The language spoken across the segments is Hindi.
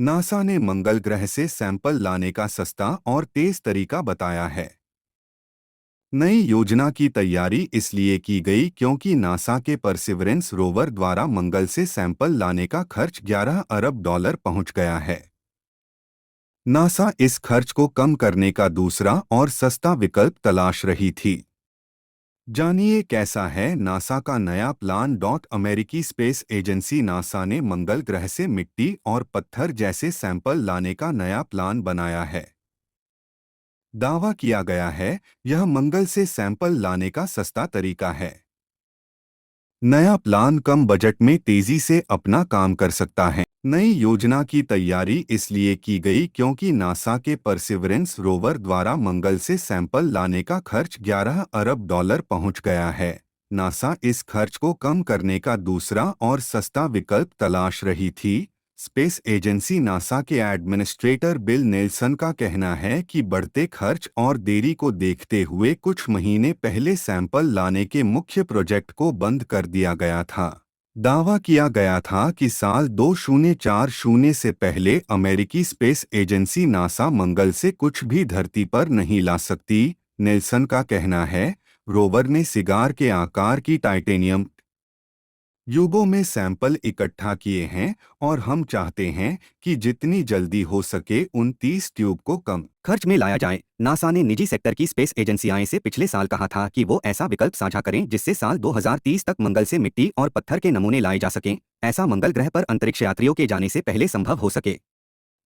नासा ने मंगल ग्रह से सैंपल लाने का सस्ता और तेज तरीका बताया है। नई योजना की तैयारी इसलिए की गई क्योंकि नासा के परसिवरेंस रोवर द्वारा मंगल से सैंपल लाने का खर्च 11 अरब डॉलर पहुंच गया है। नासा इस खर्च को कम करने का दूसरा और सस्ता विकल्प तलाश रही थी। जानिए कैसा है नासा का नया प्लान। अमेरिकी स्पेस एजेंसी नासा ने मंगल ग्रह से मिट्टी और पत्थर जैसे सैंपल लाने का नया प्लान बनाया है। दावा किया गया है यह मंगल से सैंपल लाने का सस्ता तरीका है। नया प्लान कम बजट में तेजी से अपना काम कर सकता है। नई योजना की तैयारी इसलिए की गई क्योंकि नासा के परसिवरेंस रोवर द्वारा मंगल से सैंपल लाने का खर्च 11 अरब डॉलर पहुंच गया है। नासा इस खर्च को कम करने का दूसरा और सस्ता विकल्प तलाश रही थी। स्पेस एजेंसी नासा के एडमिनिस्ट्रेटर बिल नेल्सन का कहना है कि बढ़ते खर्च और देरी को देखते हुए कुछ महीने पहले सैंपल लाने के मुख्य प्रोजेक्ट को बंद कर दिया गया था। दावा किया गया था कि साल 2040 से पहले अमेरिकी स्पेस एजेंसी नासा मंगल से कुछ भी धरती पर नहीं ला सकती। नेल्सन का कहना है रोवर ने सिगार के आकार की टाइटेनियम ट्यूबों में सैंपल इकट्ठा किए हैं और हम चाहते हैं कि जितनी जल्दी हो सके उन 30 ट्यूब को कम खर्च में लाया जाए। नासा ने निजी सेक्टर की स्पेस एजेंसियां से पिछले साल कहा था कि वो ऐसा विकल्प साझा करें जिससे साल 2030 तक मंगल से मिट्टी और पत्थर के नमूने लाए जा सकें। ऐसा मंगल ग्रह पर अंतरिक्ष यात्रियों के जाने से पहले संभव हो सके।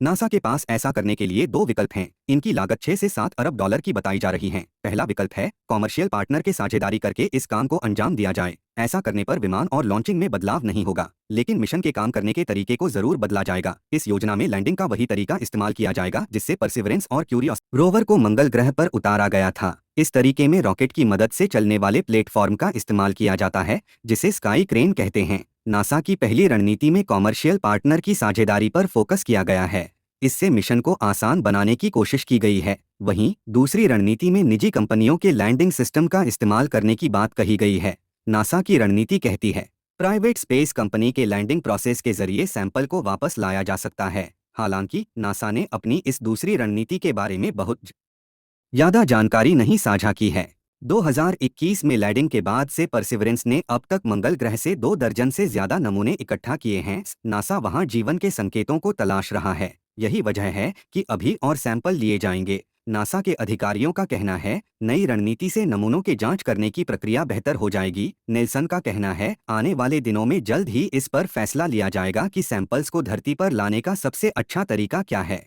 नासा के पास ऐसा करने के लिए दो विकल्प हैं। इनकी लागत 6 से 7 अरब डॉलर की बताई जा रही है। पहला विकल्प है कॉमर्शियल पार्टनर के साझेदारी करके इस काम को अंजाम दिया जाए। ऐसा करने पर विमान और लॉन्चिंग में बदलाव नहीं होगा, लेकिन मिशन के काम करने के तरीके को जरूर बदला जाएगा। इस योजना में लैंडिंग का वही तरीका इस्तेमाल किया जाएगा जिससे परसिवरेंस और क्यूरियोसिटी रोवर को मंगल ग्रह पर उतारा गया था। इस तरीके में रॉकेट की मदद से चलने वाले प्लेटफॉर्म का इस्तेमाल किया जाता है जिसे स्काई क्रेन कहते हैं। नासा की पहली रणनीति में कॉमर्शियल पार्टनर की साझेदारी पर फोकस किया गया है। इससे मिशन को आसान बनाने की कोशिश की गई है। वहीं दूसरी रणनीति में निजी कंपनियों के लैंडिंग सिस्टम का इस्तेमाल करने की बात कही गई है। नासा की रणनीति कहती है प्राइवेट स्पेस कंपनी के लैंडिंग प्रोसेस के जरिए सैंपल को वापस लाया जा सकता है। हालांकि नासा ने अपनी इस दूसरी रणनीति के बारे में बहुत ज्यादा जानकारी नहीं साझा की है। 2021 में लैंडिंग के बाद से परसिवरेंस ने अब तक मंगल ग्रह से 2 दर्जन से ज्यादा नमूने इकट्ठा किए हैं। नासा वहां जीवन के संकेतों को तलाश रहा है। यही वजह है कि अभी और सैंपल लिए जाएंगे। नासा के अधिकारियों का कहना है नई रणनीति से नमूनों के जांच करने की प्रक्रिया बेहतर हो जाएगी। नेल्सन का कहना है आने वाले दिनों में जल्द ही इस पर फैसला लिया जाएगा कि सैंपल्स को धरती पर लाने का सबसे अच्छा तरीका क्या है।